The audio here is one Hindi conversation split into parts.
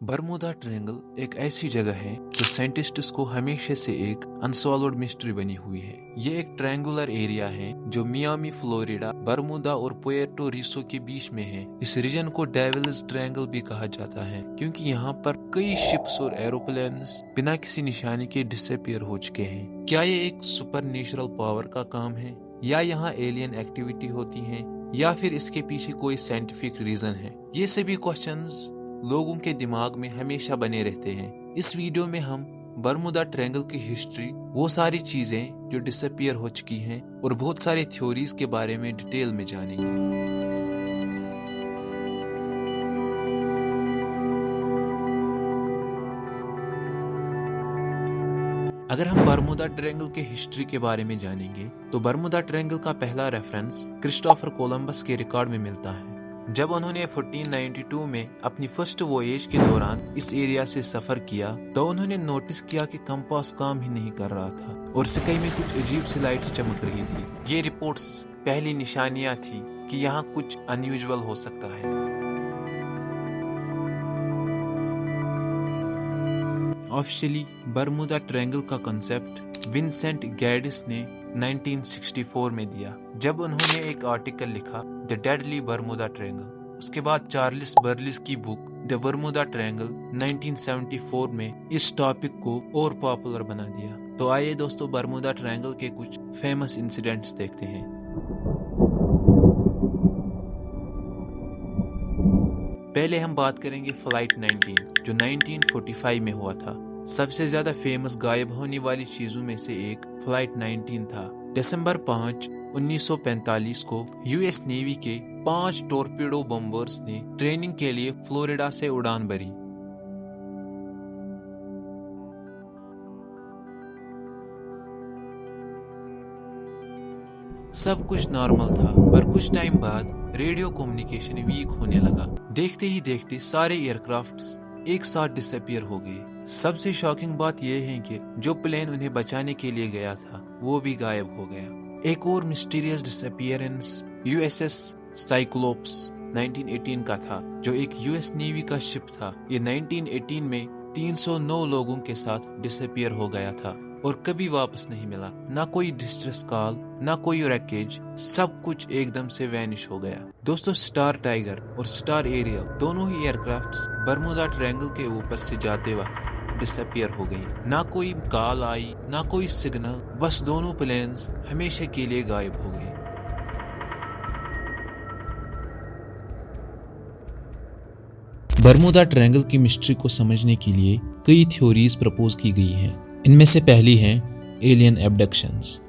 बरमूदा ट्रायंगल एक ऐसी जगह है जो साइंटिस्ट्स को हमेशा से एक अनसॉल्व्ड मिस्ट्री बनी हुई है। ये एक ट्रायंगुलर एरिया है जो मियामी, फ्लोरिडा, बरमूदा और पुएर्टो रिको के बीच में है। इस रीजन को डेविल्स ट्रायंगल भी कहा जाता है क्योंकि यहाँ पर कई शिप्स और एरोप्लेन्स बिना किसी निशानी के डिसअपीयर हो चुके हैं। क्या ये एक सुपर नेचुरल पावर का काम है, या यहाँ एलियन एक्टिविटी होती है, या फिर इसके पीछे कोई साइंटिफिक रीजन है? ये सभी क्वेश्चंस लोगों के दिमाग में हमेशा बने रहते हैं। इस वीडियो में हम बरमूदा ट्रायंगल की हिस्ट्री, वो सारी चीजें जो डिसअपीयर हो चुकी हैं और बहुत सारे थ्योरीज के बारे में डिटेल में जानेंगे। अगर हम बरमूदा ट्रायंगल के हिस्ट्री के बारे में जानेंगे तो बरमूदा ट्रायंगल का पहला रेफरेंस क्रिस्टोफर कोलंबस के रिकॉर्ड में मिलता है। जब उन्होंने 1492 में अपनी फर्स्ट वोयेज के दौरान इस एरिया से सफर किया तो उन्होंने नोटिस किया कि कंपास काम ही नहीं कर रहा था और स्काई में कुछ अजीब सी लाइट चमक रही थी। ये रिपोर्ट्स पहली निशानियां थी कि यहाँ कुछ अनयूजुअल हो सकता है। ऑफिशियली बरमूदा ट्रायंगल का कंसेप्ट विंसेंट गैडिस ने 1964 में दिया, जब उन्होंने एक आर्टिकल लिखा द डेडली बरमूदा ट्रायंगल। उसके बाद चार्ल्स बर्लिस की बुक द बरमूदा ट्रायंगल 1974 में इस टॉपिक को और पॉपुलर बना दिया। तो आइए दोस्तों, बरमूदा ट्रायंगल के कुछ फेमस इंसिडेंट्स देखते हैं। पहले हम बात करेंगे फ्लाइट 19 जो 1945 में हुआ था। सबसे ज्यादा फेमस गायब होने वाली चीजों में से एक फ्लाइट 19 था। दिसंबर 5, 1945 को यूएस नेवी के 5 टॉर्पेडो बम्बर्स ने ट्रेनिंग के लिए फ्लोरिडा से उड़ान भरी। सब कुछ नॉर्मल था, पर कुछ टाइम बाद रेडियो कम्युनिकेशन वीक होने लगा। देखते ही देखते सारे एयरक्राफ्ट्स एक साथ डिसअपीयर हो गए। सबसे शॉकिंग बात यह है कि जो प्लेन उन्हें बचाने के लिए गया था वो भी गायब हो गया। एक और मिस्टीरियस डिसअपीयरेंस यूएसएस साइक्लोप्स 1918 का था, जो एक यूएस नेवी का शिप था। ये 1918 में 309 लोगों के साथ डिसअपीयर हो गया था और कभी वापस नहीं मिला। ना कोई डिस्ट्रेस कॉल, ना कोई रैकेज, सब कुछ एकदम से वैनिश हो गया। दोस्तों, स्टार टाइगर और स्टार एरियल दोनों ही एयरक्राफ्ट्स बरमूदा ट्रायंगल के ऊपर से जाते वक्त डिसअपीयर हो गई। ना कोई कॉल आई, ना कोई सिग्नल, बस दोनों प्लेन्स हमेशा के लिए गायब हो गए। बरमूदा ट्रायंगल की मिस्ट्री को समझने के लिए कई थ्योरीज प्रपोज की गई हैं। इनमें से पहली है एलियन एब्डक्शंस।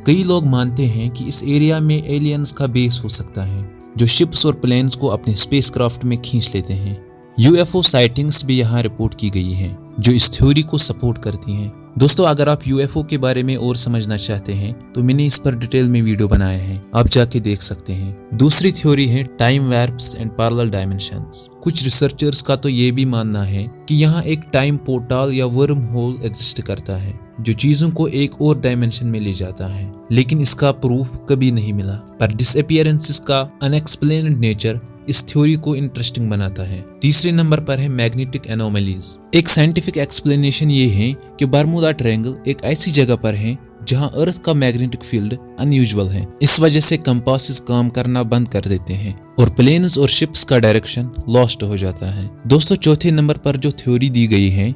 कई लोग मानते हैं कि इस एरिया में एलियंस का बेस हो सकता है जो शिप्स और प्लेन्स को अपने स्पेसक्राफ्ट में खींच लेते हैं। यूएफओ साइटिंग्स भी यहाँ रिपोर्ट की गई हैं जो इस थ्योरी को सपोर्ट करती हैं। दोस्तों, अगर आप यूएफओ के बारे में और समझना चाहते हैं तो मैंने इस पर डिटेल में वीडियो बनाया है, आप जाके देख सकते हैं। दूसरी थ्योरी है टाइम वार्प्स एंड पैरेलल डायमेंशंस। कुछ रिसर्चर्स का तो ये भी मानना है कि यहाँ एक टाइम पोर्टल या वर्म होल एग्जिस्ट करता है जो चीजों को एक और डायमेंशन में ले जाता है, लेकिन इसका प्रूफ कभी नहीं मिला। पर डिसअपीयरेंसेस का अनएक्सप्लेन्ड नेचर इस थ्योरी को इंटरेस्टिंग बनाता है। तीसरे नंबर पर है मैग्नेटिक एनोमलीज। एक साइंटिफिक एक्सप्लेनेशन ये है कि बरमूदा ट्रायंगल एक ऐसी जगह पर है जहां अर्थ का मैग्नेटिक फील्ड अनयूजुअल है। इस वजह से कंपासेस काम करना बंद कर देते हैं और प्लेन्स और शिप्स का डायरेक्शन लॉस्ट हो जाता है। दोस्तों, चौथे नंबर पर जो थ्योरी दी गई है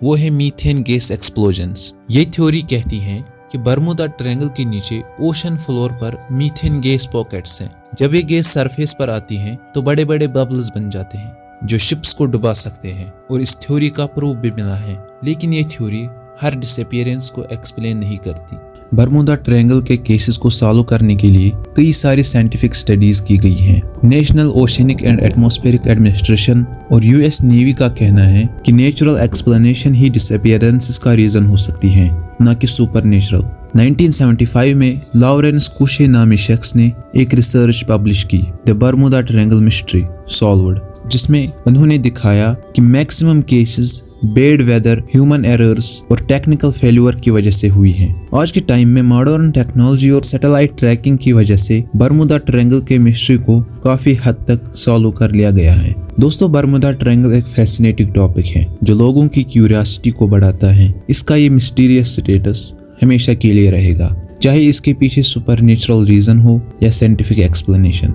वो है मीथेन गैस एक्सप्लोजन्स। ये थ्योरी कहती है कि बरमूदा ट्रायंगल के नीचे ओशन फ्लोर पर मीथेन गैस पॉकेट्स हैं। जब ये गैस सरफेस पर आती हैं तो बड़े बड़े बबल्स बन जाते हैं जो शिप्स को डुबा सकते हैं, और इस थ्योरी का प्रूफ भी मिला है। लेकिन ये थ्योरी हर डिसअपीयरेंस को एक्सप्लेन नहीं करती। बरमूदा ट्रायंगल के केसेस को सॉल्व करने के लिए कई सारी साइंटिफिक स्टडीज की गई हैं। National oceanic and atmospheric administration और यूएस नेवी का कहना है कि नेचुरल एक्सप्लेनेशन ही डिसअपीयरेंसेस का रीजन हो सकती है, न कि सुपर नेचुरल। 1975 में लॉरेंस कुशे नामी शख्स ने एक रिसर्च पब्लिश की the Bermuda Triangle mystery solved, जिसमें उन्होंने दिखाया कि maximum cases bad weather, human errors और टेक्निकल फेल्यूर की वजह से हुई हैं। आज के टाइम में मॉडर्न टेक्नोलॉजी और सैटेलाइट ट्रैकिंग की वजह से बरमुदा ट्रायंगल के मिस्ट्री को काफी हद तक सॉल्व कर लिया गया है। दोस्तों, बरमुदा ट्रायंगल एक फैसिनेटिंग टॉपिक है जो लोगों की क्यूरियोसिटी को बढ़ाता है। इसका ये मिस्टीरियस स्टेटस हमेशा के लिए रहेगा, चाहे इसके पीछे सुपरनेचुरल रीजन हो या साइंटिफिक एक्सप्लेनेशन।